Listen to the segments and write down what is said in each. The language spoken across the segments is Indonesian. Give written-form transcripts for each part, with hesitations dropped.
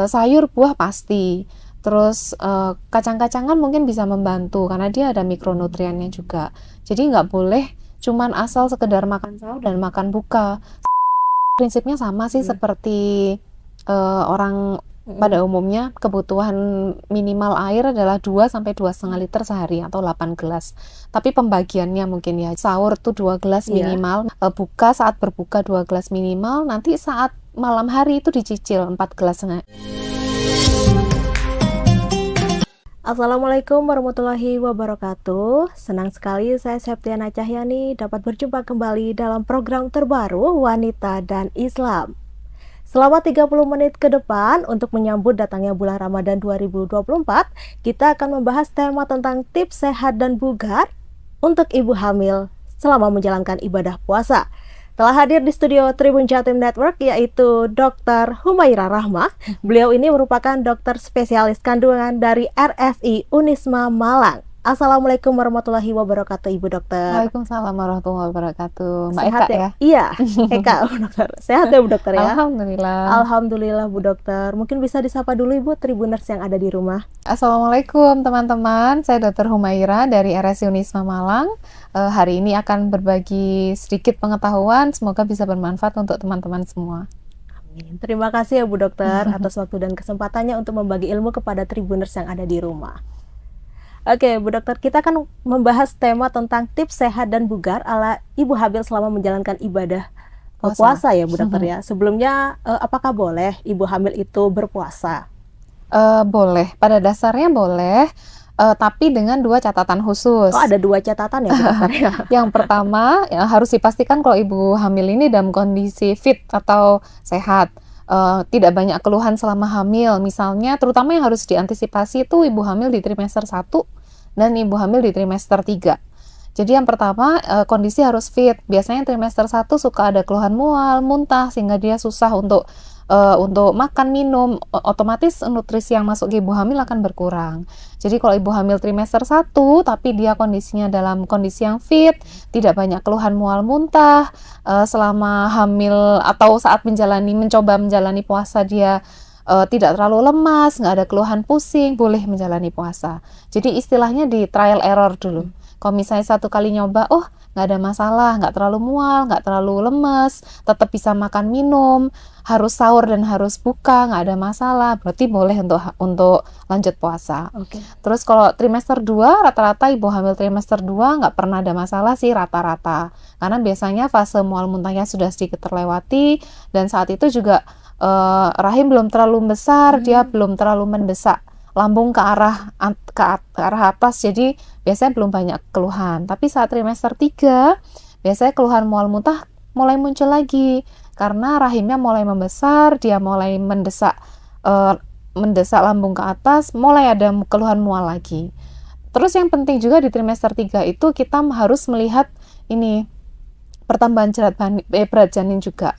sayur, buah pasti. Terus kacang-kacangan mungkin bisa membantu karena dia ada mikronutriennya juga. Jadi nggak boleh cuman asal sekedar makan sahur dan makan buka. Prinsipnya sama sih seperti orang pada umumnya. Kebutuhan minimal air adalah 2 sampai 2,5 liter sehari atau 8 gelas. Tapi pembagiannya mungkin ya, sahur tuh 2 gelas minimal, buka saat berbuka 2 gelas minimal, nanti saat malam hari itu dicicil 4 gelas. Assalamualaikum warahmatullahi wabarakatuh. Senang sekali saya Septiana Cahyani dapat berjumpa kembali dalam program terbaru Wanita dan Islam. Selama 30 menit ke depan untuk menyambut datangnya bulan Ramadan 2024, kita akan membahas tema tentang tips sehat dan bugar untuk ibu hamil selama menjalankan ibadah puasa. Telah hadir di studio Tribun Jatim Network yaitu Dr. Humaira Rahmah. Beliau ini merupakan dokter spesialis kandungan dari RSI Unisma Malang. Assalamualaikum warahmatullahi wabarakatuh, Ibu Dokter. Waalaikumsalam warahmatullahi wabarakatuh. Mbak Sehat Eka ya? Iya, Eka, Bu Dokter. Sehat ya Bu Dokter ya? Alhamdulillah. Alhamdulillah Bu Dokter. Mungkin bisa disapa dulu Ibu Tribuners yang ada di rumah. Assalamualaikum teman-teman, saya Dr. Humaira dari RSI Unisma Malang. Hari ini akan berbagi sedikit pengetahuan, semoga bisa bermanfaat untuk teman-teman semua. Amin. Terima kasih ya Bu Dokter atas waktu dan kesempatannya untuk membagi ilmu kepada Tribuners yang ada di rumah. Oke, Bu Dokter, kita akan membahas tema tentang tips sehat dan bugar ala ibu hamil selama menjalankan ibadah puasa ya, Bu Dokter ya. Sebelumnya, apakah boleh ibu hamil itu berpuasa? Boleh, pada dasarnya boleh, tapi dengan 2 catatan khusus. Oh, ada 2 catatan ya, Bu Dokter ya? Yang pertama, ya, harus dipastikan kalau ibu hamil ini dalam kondisi fit atau sehat. Tidak banyak keluhan selama hamil, misalnya terutama yang harus diantisipasi itu ibu hamil di trimester 1 dan ibu hamil di trimester 3. Jadi yang pertama, kondisi harus fit. Biasanya trimester 1 suka ada keluhan mual, muntah sehingga dia susah untuk makan, minum, otomatis nutrisi yang masuk ke ibu hamil akan berkurang. Jadi kalau ibu hamil trimester 1 tapi dia kondisinya dalam kondisi yang fit, tidak banyak keluhan mual, muntah, selama hamil atau saat mencoba menjalani puasa dia tidak terlalu lemas, nggak ada keluhan pusing, boleh menjalani puasa. Jadi istilahnya di trial error dulu. Kalau misalnya 1 kali nyoba, oh nggak ada masalah, nggak terlalu mual, nggak terlalu lemes, tetap bisa makan minum, harus sahur dan harus buka, nggak ada masalah, berarti boleh untuk lanjut puasa. Terus kalau trimester 2, rata-rata ibu hamil trimester 2 nggak pernah ada masalah sih rata-rata, karena biasanya fase mual muntahnya sudah sedikit terlewati, dan saat itu juga rahim belum terlalu besar, dia belum terlalu mendesak lambung ke arah atas, jadi biasanya belum banyak keluhan. Tapi saat trimester 3 biasanya keluhan mual muntah mulai muncul lagi karena rahimnya mulai membesar, dia mulai mendesak lambung ke atas, mulai ada keluhan mual lagi. Terus yang penting juga di trimester 3 itu kita harus melihat ini pertambahan berat janin juga.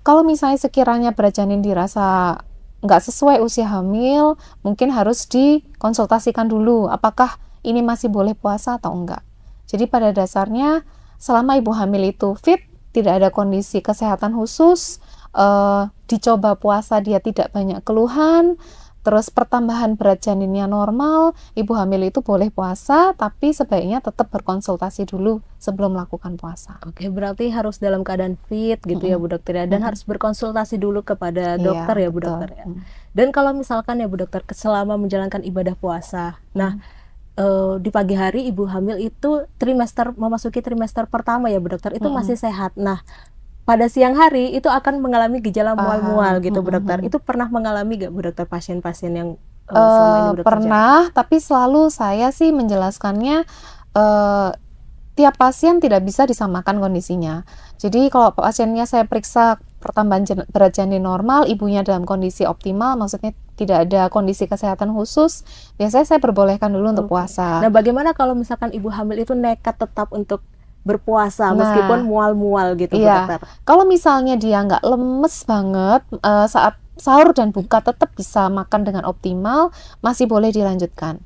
Kalau misalnya sekiranya berat janin dirasa nggak sesuai usia hamil, mungkin harus dikonsultasikan dulu apakah ini masih boleh puasa atau enggak. Jadi pada dasarnya selama ibu hamil itu fit, tidak ada kondisi kesehatan khusus, dicoba puasa dia tidak banyak keluhan, terus pertambahan berat janinnya normal, ibu hamil itu boleh puasa, tapi sebaiknya tetap berkonsultasi dulu sebelum melakukan puasa. Oke, berarti harus dalam keadaan fit gitu ya Bu Dokter ya, dan harus berkonsultasi dulu kepada dokter ya Bu Dokter ya. Dan kalau misalkan ya Bu Dokter selama menjalankan ibadah puasa, nah di pagi hari ibu hamil itu memasuki trimester pertama ya Bu Dokter, itu masih sehat. Nah, pada siang hari itu akan mengalami gejala mual-mual gitu Bu Dokter. Itu pernah mengalami gak Bu Dokter pasien-pasien yang selama ini Bu Dokter pernah, tapi selalu saya sih menjelaskannya tiap pasien tidak bisa disamakan kondisinya. Jadi kalau pasiennya saya periksa pertambahan berat janin normal, ibunya dalam kondisi optimal, maksudnya tidak ada kondisi kesehatan khusus, biasanya saya perbolehkan dulu untuk puasa. Nah, bagaimana kalau misalkan ibu hamil itu nekat tetap untuk berpuasa meskipun mual-mual gitu Bu Dokter? Kalau misalnya dia nggak lemes banget, saat sahur dan buka tetap bisa makan dengan optimal, masih boleh dilanjutkan.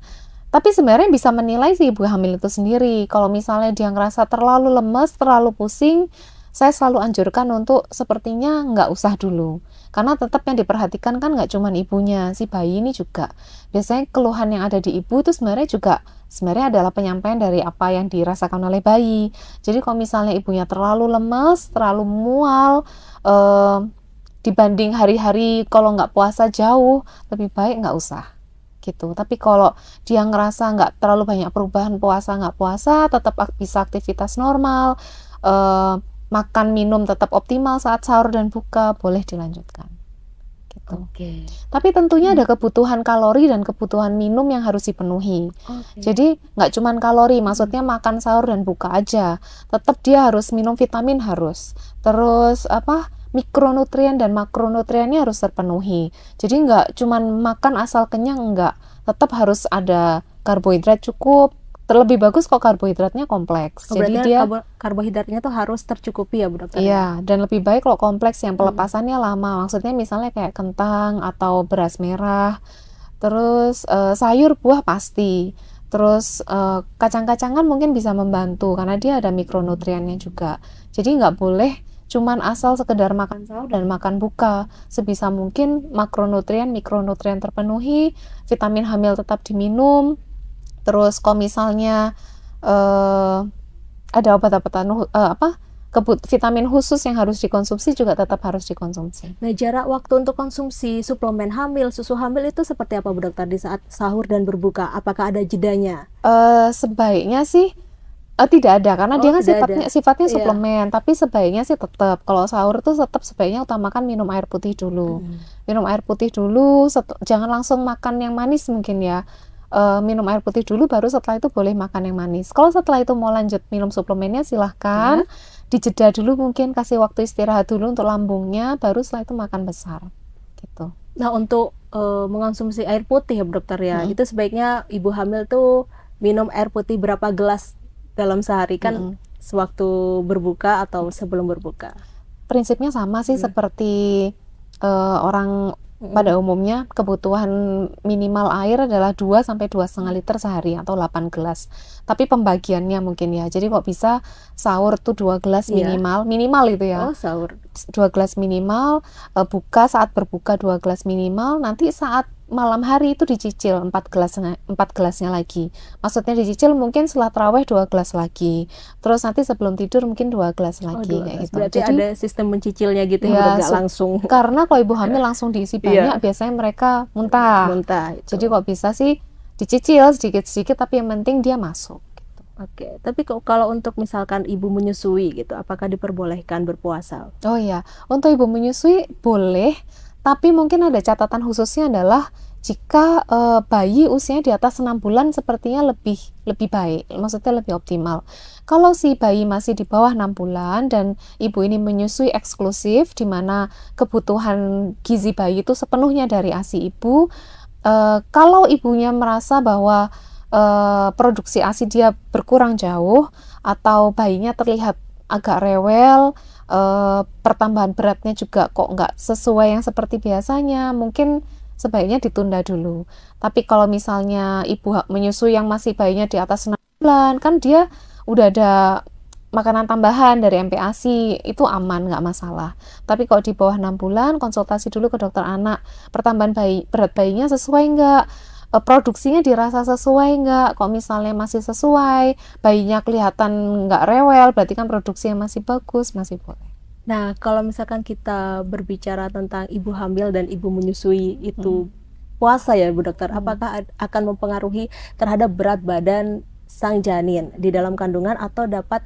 Tapi sebenarnya bisa menilai si ibu hamil itu sendiri. Kalau misalnya dia ngerasa terlalu lemes, terlalu pusing, saya selalu anjurkan untuk sepertinya nggak usah dulu. Karena tetap yang diperhatikan kan nggak cuma ibunya, si bayi ini juga. Biasanya keluhan yang ada di ibu itu sebenarnya adalah penyampaian dari apa yang dirasakan oleh bayi. Jadi kalau misalnya ibunya terlalu lemas, terlalu mual, dibanding hari-hari kalau nggak puasa jauh, lebih baik nggak usah gitu. Tapi kalau dia ngerasa nggak terlalu banyak perubahan puasa nggak puasa, tetap bisa aktivitas normal, makan minum tetap optimal saat sahur dan buka, boleh dilanjutkan gitu. Oke. Tapi tentunya ada kebutuhan kalori dan kebutuhan minum yang harus dipenuhi. Jadi nggak cuman kalori, maksudnya makan sahur dan buka aja, tetap dia harus minum vitamin harus, terus mikronutrien dan makronutriennya harus terpenuhi. Jadi nggak cuman makan asal kenyang, enggak, tetap harus ada karbohidrat cukup. Terlebih bagus kok karbohidratnya kompleks. Jadi dia karbohidratnya tuh harus tercukupi ya Bu Dokter? Iya, dan lebih baik kalau kompleks yang pelepasannya lama. Maksudnya misalnya kayak kentang atau beras merah, terus sayur buah pasti, terus kacang-kacangan mungkin bisa membantu karena dia ada mikronutriennya juga. Jadi nggak boleh cuman asal sekedar makan sahur dan makan buka. Sebisa mungkin makronutrien, mikronutrien terpenuhi, vitamin hamil tetap diminum. Terus kalau misalnya ada obat-obatan vitamin khusus yang harus dikonsumsi juga tetap harus dikonsumsi. Nah, jarak waktu untuk konsumsi suplemen hamil, susu hamil itu seperti apa Bu Dokter di saat sahur dan berbuka? Apakah ada jedanya? Sebaiknya sih tidak ada, karena dia kan sifatnya Iya. suplemen, tapi sebaiknya sih tetap kalau sahur tuh tetap sebaiknya utamakan minum air putih dulu. Minum air putih dulu, jangan langsung makan yang manis mungkin ya. Minum air putih dulu, baru setelah itu boleh makan yang manis. Kalau setelah itu mau lanjut minum suplemennya silahkan, dijeda dulu, mungkin kasih waktu istirahat dulu untuk lambungnya, baru setelah itu makan besar gitu. Nah, untuk mengonsumsi air putih ya Bu Dokter ya, itu sebaiknya ibu hamil tuh minum air putih berapa gelas dalam sehari, kan sewaktu berbuka atau sebelum berbuka? Prinsipnya sama sih seperti orang pada umumnya. Kebutuhan minimal air adalah 2 sampai 2,5 liter sehari atau 8 gelas. Tapi pembagiannya mungkin ya. Jadi kok bisa sahur tuh 2 gelas minimal itu ya. Oh, sahur 2 gelas minimal, buka saat berbuka 2 gelas minimal, nanti saat malam hari itu dicicil 4 gelasnya lagi. Maksudnya dicicil mungkin setelah tarawih 2 gelas lagi. Terus nanti sebelum tidur mungkin 2 gelas lagi kayak gitu. Berarti jadi ada sistem mencicilnya gitu ya, nggak langsung. Karena kalau ibu hamil langsung diisi banyak, biasanya mereka muntah. Itu. Jadi kok bisa sih dicicil sedikit-sedikit, tapi yang penting dia masuk. Oke, tapi kalau untuk misalkan ibu menyusui gitu, apakah diperbolehkan berpuasa? Oh iya, untuk ibu menyusui boleh, tapi mungkin ada catatan khususnya adalah jika bayi usianya di atas 6 bulan sepertinya lebih baik, maksudnya lebih optimal. Kalau si bayi masih di bawah 6 bulan dan ibu ini menyusui eksklusif, di mana kebutuhan gizi bayi itu sepenuhnya dari ASI ibu, kalau ibunya merasa bahwa produksi ASI dia berkurang jauh atau bayinya terlihat agak rewel, pertambahan beratnya juga kok nggak sesuai yang seperti biasanya, mungkin sebaiknya ditunda dulu. Tapi kalau misalnya ibu menyusui yang masih bayinya di atas 6 bulan, kan dia udah ada makanan tambahan dari MPASI, itu aman, nggak masalah. Tapi kalau di bawah 6 bulan, konsultasi dulu ke dokter anak, pertambahan berat bayinya sesuai nggak, produksinya dirasa sesuai nggak. Kalau misalnya masih sesuai, bayinya kelihatan nggak rewel, berarti kan produksinya masih bagus, masih boleh. Nah, kalau misalkan kita berbicara tentang ibu hamil dan ibu menyusui itu puasa ya Bu Dokter, apakah akan mempengaruhi terhadap berat badan sang janin di dalam kandungan atau dapat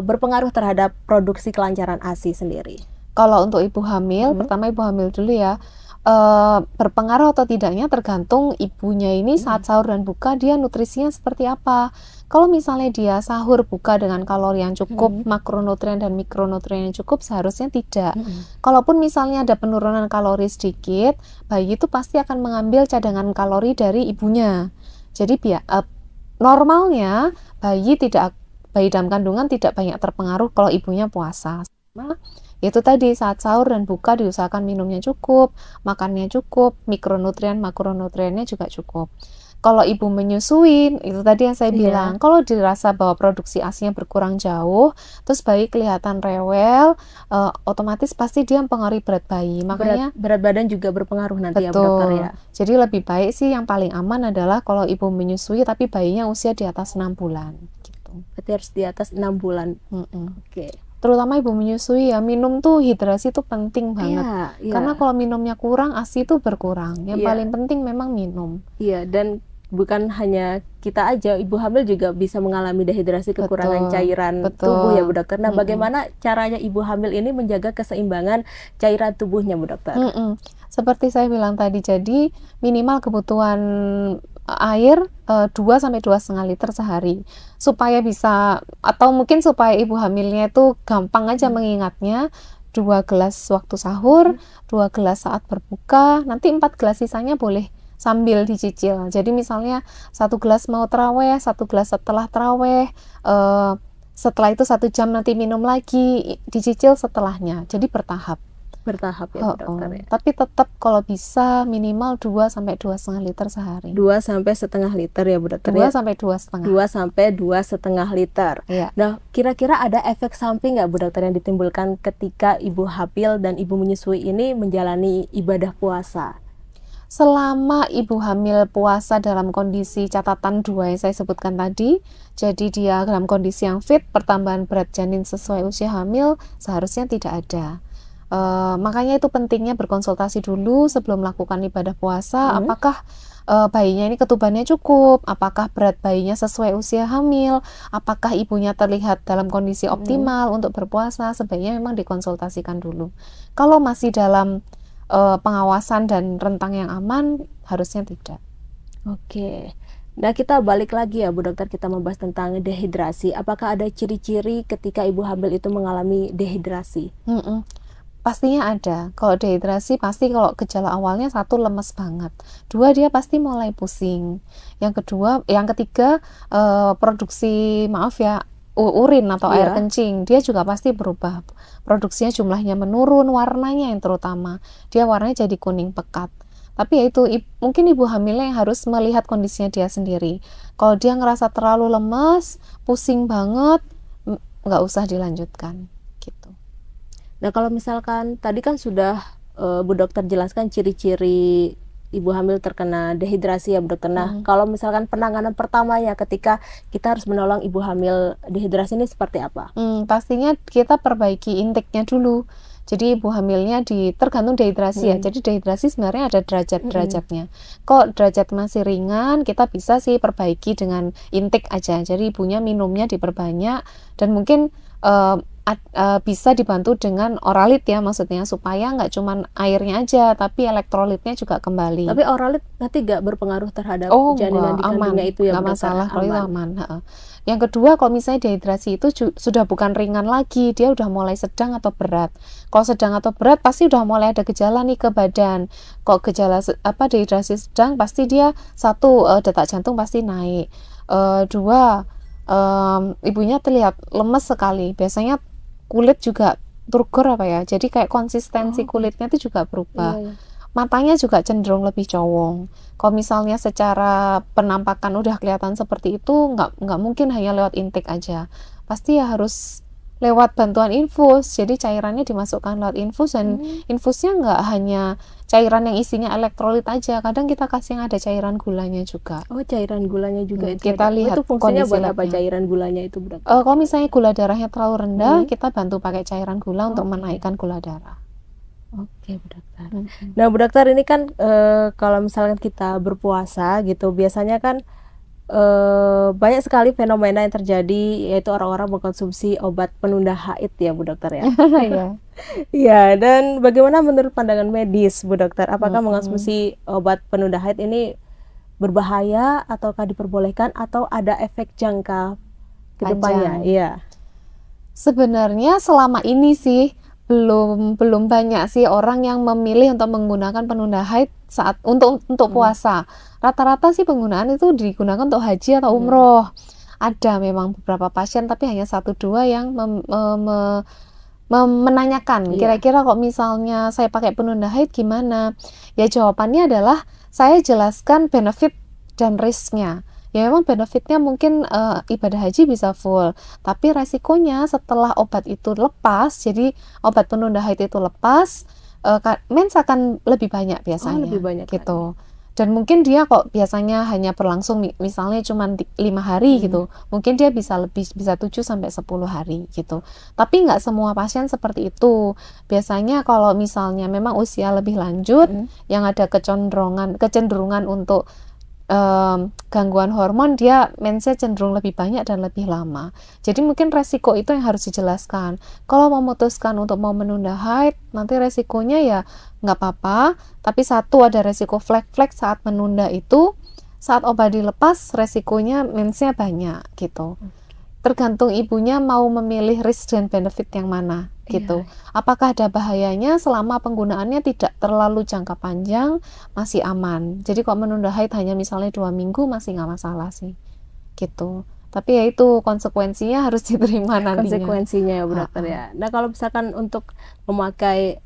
berpengaruh terhadap produksi kelancaran ASI sendiri? Kalau untuk ibu hamil, pertama ibu hamil dulu ya, berpengaruh atau tidaknya tergantung ibunya ini saat sahur dan buka dia nutrisinya seperti apa. Kalau misalnya dia sahur buka dengan kalori yang cukup, makronutrien dan mikronutrien yang cukup, seharusnya tidak. Kalaupun misalnya ada penurunan kalori sedikit, bayi itu pasti akan mengambil cadangan kalori dari ibunya. Jadi normalnya bayi dalam kandungan tidak banyak terpengaruh kalau ibunya puasa. Itu tadi saat sahur dan buka diusahakan minumnya cukup, makannya cukup, mikronutrien, makronutriennya juga cukup. Kalau ibu menyusui, itu tadi yang saya Iya. bilang, kalau dirasa bahwa produksi ASI-nya berkurang jauh, terus bayi kelihatan rewel, otomatis pasti dia mempengaruhi berat bayi. Makanya Berat badan juga berpengaruh nanti ya Bu Dokter ya. betul. Jadi lebih baik sih yang paling aman adalah kalau ibu menyusui tapi bayinya usia di atas 6 bulan gitu. Berarti harus di atas 6 bulan. Mm-mm. Oke. Terutama ibu menyusui ya, minum tuh hidrasi tuh penting banget. Iya, Karena iya. kalau minumnya kurang, ASI itu berkurang. Yang Iya. paling penting memang minum. Iya, dan bukan hanya kita aja, ibu hamil juga bisa mengalami dehidrasi, kekurangan Betul, cairan betul. tubuh ya Bu Dokter. Nah, Mm-mm. bagaimana caranya ibu hamil ini menjaga keseimbangan cairan tubuhnya Bu Dokter? Seperti saya bilang tadi, jadi minimal kebutuhan air 2 sampai 2,5 liter sehari supaya bisa, atau mungkin supaya ibu hamilnya itu gampang aja mengingatnya, 2 gelas waktu sahur, 2 gelas saat berbuka, nanti 4 gelas sisanya boleh sambil dicicil. Jadi misalnya 1 gelas mau terawih, 1 gelas setelah terawih, setelah itu 1 jam nanti minum lagi, dicicil setelahnya. Jadi bertahap ya Bu Dokter ya. Tapi tetap kalau bisa minimal 2 sampai 2,5 liter sehari. 2 sampai setengah liter ya Bu Dokter 2 ya. sampai 2,5. 2 sampai 2,5 liter. Iya. Nah, kira-kira ada efek samping nggak Bu Dokter yang ditimbulkan ketika ibu hamil dan ibu menyusui ini menjalani ibadah puasa? Selama ibu hamil puasa dalam kondisi catatan 2 yang saya sebutkan tadi, jadi dia dalam kondisi yang fit, pertambahan berat janin sesuai usia hamil seharusnya tidak ada. Makanya itu pentingnya berkonsultasi dulu sebelum melakukan ibadah puasa, apakah bayinya ini ketubannya cukup, apakah berat bayinya sesuai usia hamil, apakah ibunya terlihat dalam kondisi optimal untuk berpuasa, sebaiknya memang dikonsultasikan dulu. Kalau masih dalam pengawasan dan rentang yang aman, harusnya tidak. Oke. Nah, kita balik lagi ya Bu Dokter, kita membahas tentang dehidrasi. Apakah ada ciri-ciri ketika ibu hamil itu mengalami dehidrasi? Pastinya ada. Kalau dehidrasi pasti kalau gejala awalnya 1 lemes banget, 2 dia pasti mulai pusing. Yang ketiga produksi urin atau air kencing dia juga pasti berubah. Produksinya jumlahnya menurun, warnanya yang terutama dia warnanya jadi kuning pekat. Tapi ya itu mungkin ibu hamilnya yang harus melihat kondisinya dia sendiri. Kalau dia ngerasa terlalu lemas, pusing banget, nggak usah dilanjutkan gitu. Nah, kalau misalkan tadi kan sudah Bu Dokter jelaskan ciri-ciri ibu hamil terkena dehidrasi ya Bu Dokter. Nah, kalau misalkan penanganan pertamanya ketika kita harus menolong ibu hamil dehidrasi ini seperti apa? Pastinya kita perbaiki intake-nya dulu. Jadi ibu hamilnya tergantung dehidrasi ya. Jadi dehidrasi sebenarnya ada derajat-derajatnya. Kok derajat masih ringan, kita bisa sih perbaiki dengan intake aja. Jadi ibunya minumnya diperbanyak dan mungkin bisa dibantu dengan oralit ya, maksudnya supaya nggak cuman airnya aja tapi elektrolitnya juga kembali. Tapi oralit nanti nggak berpengaruh terhadap janin yang dikandungnya itu ya? Nggak masalah kalau itu aman. Yang kedua, kalau misalnya dehidrasi itu sudah bukan ringan lagi, dia udah mulai sedang atau berat. Kalau sedang atau berat pasti udah mulai ada gejala nih ke badan. Kalau gejala dehidrasi sedang pasti dia 1 detak jantung pasti naik, 2 ibunya terlihat lemes sekali, biasanya kulit juga turgor jadi kayak konsistensi kulitnya itu juga berubah. Matanya juga cenderung lebih cowong. Kalau misalnya secara penampakan udah kelihatan seperti itu, nggak mungkin hanya lewat intake aja, pasti ya harus lewat bantuan infus. Jadi cairannya dimasukkan lewat infus dan infusnya nggak hanya cairan yang isinya elektrolit aja, kadang kita kasih yang ada cairan gulanya juga. Oh, cairan gulanya juga itu kita ada. lihat itu fungsinya buat apa labnya. Cairan gulanya itu berarti? Kalau misalnya gula darahnya terlalu rendah, kita bantu pakai cairan gula untuk menaikkan gula darah. Oke, Bu Dokter. Nah, Bu Dokter, ini kan kalau misalkan kita berpuasa gitu, biasanya kan banyak sekali fenomena yang terjadi, yaitu orang-orang mengkonsumsi obat penunda haid ya Bu Dokter ya. Iya, dan bagaimana menurut pandangan medis Bu Dokter, apakah mengkonsumsi obat penunda haid ini berbahaya ataukah diperbolehkan atau ada efek jangka ke depannya? Iya. Sebenarnya selama ini sih belum banyak sih orang yang memilih untuk menggunakan penunda haid saat untuk puasa. Rata-rata sih penggunaan itu digunakan untuk haji atau umroh. Ada memang beberapa pasien tapi hanya 1-2 yang menanyakan, kira-kira kok misalnya saya pakai penunda haid gimana? Ya jawabannya adalah saya jelaskan benefit dan risknya. Ya memang benefitnya mungkin ibadah haji bisa full, tapi resikonya setelah obat itu lepas, jadi obat penunda haid itu lepas, mens akan lebih banyak Oh, biasanya, lebih banyak gitu. Dan mungkin dia kok biasanya hanya berlangsung misalnya cuma 5 hari gitu, mungkin dia bisa 7 sampai 10 hari gitu. Tapi nggak semua pasien seperti itu. Biasanya kalau misalnya memang usia lebih lanjut, yang ada kecenderungan untuk gangguan hormon, dia mensnya cenderung lebih banyak dan lebih lama. Jadi mungkin resiko itu yang harus dijelaskan. Kalau memutuskan untuk mau menunda haid, nanti resikonya ya nggak apa-apa, tapi satu, ada resiko flek-flek saat menunda itu, saat obat dilepas resikonya mensnya banyak gitu. Tergantung ibunya mau memilih risk dan benefit yang mana gitu. Apakah ada bahayanya? Selama penggunaannya tidak terlalu jangka panjang, masih aman. Jadi kalau menunda haid hanya misalnya 2 minggu masih nggak masalah sih gitu. Tapi ya itu konsekuensinya harus diterima nantinya. Konsekuensinya ya Bu Dokter ya. Nah kalau misalkan untuk memakai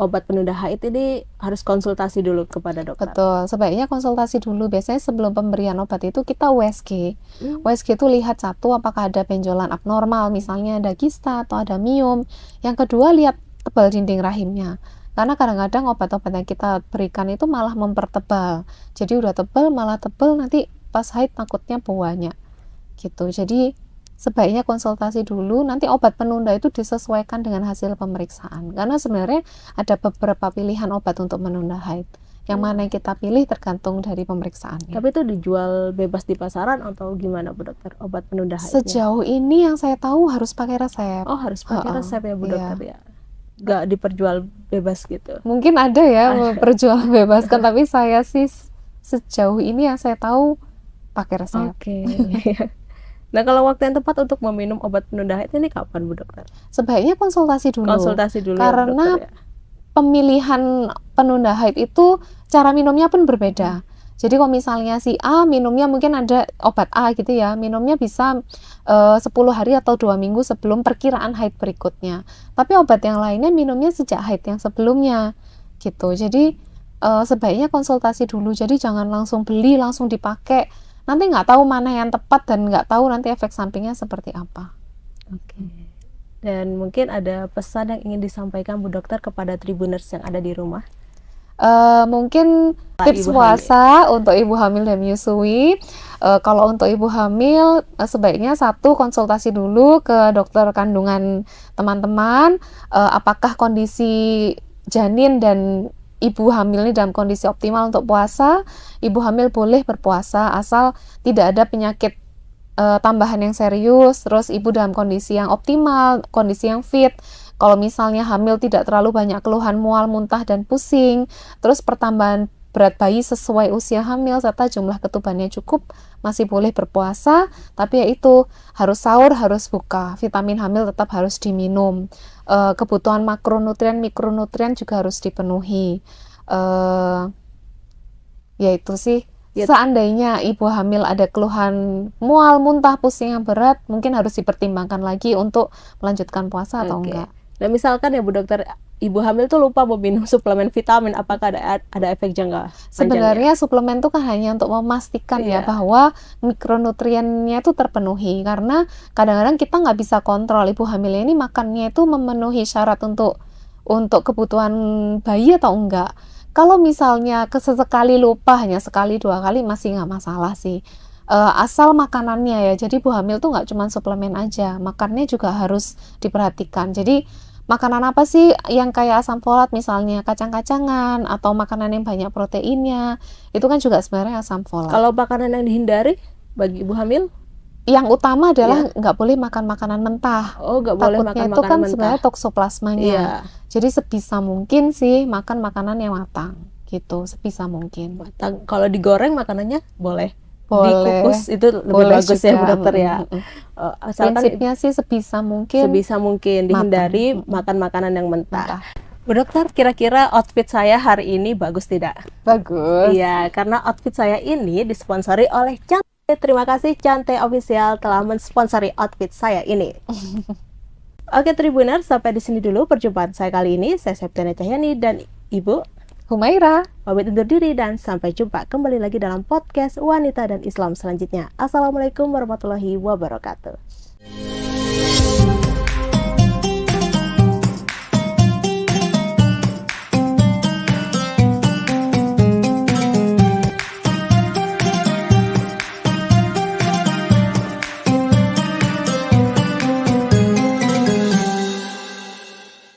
obat penunda haid ini harus konsultasi dulu kepada dokter. Betul, sebaiknya konsultasi dulu. Biasanya sebelum pemberian obat itu kita USG. USG itu lihat satu, apakah ada benjolan abnormal, misalnya ada kista atau ada miom. Yang kedua, lihat tebal dinding rahimnya. Karena kadang-kadang obat-obat yang kita berikan itu malah mempertebal. Jadi udah tebal, malah tebal, nanti pas haid takutnya banyak gitu. Jadi sebaiknya konsultasi dulu, nanti obat penunda itu disesuaikan dengan hasil pemeriksaan. Karena sebenarnya ada beberapa pilihan obat untuk menunda haid. Yang mana yang kita pilih tergantung dari pemeriksaannya. Tapi itu dijual bebas di pasaran atau gimana Bu Dokter, obat penunda haidnya? Sejauh ini yang saya tahu harus pakai resep. Oh, harus pakai resep ya Bu Dokter ya. Nggak diperjual bebas gitu. Mungkin ada ya perjual bebaskan, tapi saya sih sejauh ini yang saya tahu pakai resep. Oke. Nah, kalau waktu yang tepat untuk meminum obat penunda haid ini kapan Bu Dokter? Sebaiknya konsultasi dulu. Konsultasi dulu karena ya, Bu Dokter, ya? Pemilihan penunda haid itu cara minumnya pun berbeda. Jadi kalau misalnya si A minumnya mungkin ada obat A gitu ya, minumnya bisa 10 hari atau 2 minggu sebelum perkiraan haid berikutnya. Tapi obat yang lainnya minumnya sejak haid yang sebelumnya gitu. Jadi sebaiknya konsultasi dulu. Jadi jangan langsung beli, langsung dipakai. Nanti nggak tahu mana yang tepat dan nggak tahu nanti efek sampingnya seperti apa. Oke. Dan mungkin ada pesan yang ingin disampaikan Bu Dokter kepada Tribuners yang ada di rumah? Mungkin tips puasa untuk ibu hamil dan menyusui. Kalau untuk ibu hamil, sebaiknya satu, konsultasi dulu ke dokter kandungan teman-teman, apakah kondisi janin dan ibu hamil ini dalam kondisi optimal untuk puasa. Ibu hamil boleh berpuasa asal tidak ada penyakit tambahan yang serius, terus ibu dalam kondisi yang optimal, kondisi yang fit. Kalau misalnya hamil tidak terlalu banyak keluhan mual, muntah, dan pusing, terus pertambahan berat bayi sesuai usia hamil serta jumlah ketubannya cukup, masih boleh berpuasa. Tapi ya itu, harus sahur, harus buka. Vitamin hamil tetap harus diminum. Kebutuhan makronutrien, mikronutrien juga harus dipenuhi. Ya itu sih. Seandainya ibu hamil ada keluhan mual, muntah, pusing yang berat, mungkin harus dipertimbangkan lagi untuk melanjutkan puasa atau enggak. Nah misalkan ya Bu Dokter, ibu hamil tuh lupa meminum suplemen vitamin, apakah ada efek jangka panjangnya? Sebenarnya suplemen itu kan hanya untuk memastikan ya bahwa mikronutriennya itu terpenuhi, karena kadang-kadang kita nggak bisa kontrol ibu hamil ini makannya itu memenuhi syarat untuk kebutuhan bayi atau enggak. Kalau misalnya sesekali lupa, hanya sekali 2 kali, masih nggak masalah sih. Asal makanannya ya, jadi ibu hamil tuh nggak cuma suplemen aja, makannya juga harus diperhatikan. Jadi makanan apa sih yang kayak asam folat, misalnya kacang-kacangan atau makanan yang banyak proteinnya, itu kan juga sebenarnya asam folat. Kalau makanan yang dihindari bagi ibu hamil? Yang utama adalah nggak boleh makan makanan mentah. Oh, nggak boleh makan makanan mentah. Itu kan sebenarnya toksoplasmanya. Jadi sebisa mungkin sih makan makanan yang matang gitu, sebisa mungkin. Matang. Kalau digoreng makanannya boleh. Dikukus itu lebih bagus juga, ya Bu Dokter ya. Prinsipnya sih sebisa mungkin dihindari makan makanan yang mentah. Bu Dokter, kira-kira outfit saya hari ini bagus tidak? Bagus. Iya, karena outfit saya ini disponsori oleh Cante. Terima kasih Cante Official telah mensponsori outfit saya ini. Oke Tribuners, sampai di sini dulu perjumpaan saya kali ini. Saya Septiana Cahyani dan Ibu Humaira. Pamit undur diri dan sampai jumpa kembali lagi dalam podcast Wanita dan Islam selanjutnya. Assalamualaikum warahmatullahi wabarakatuh.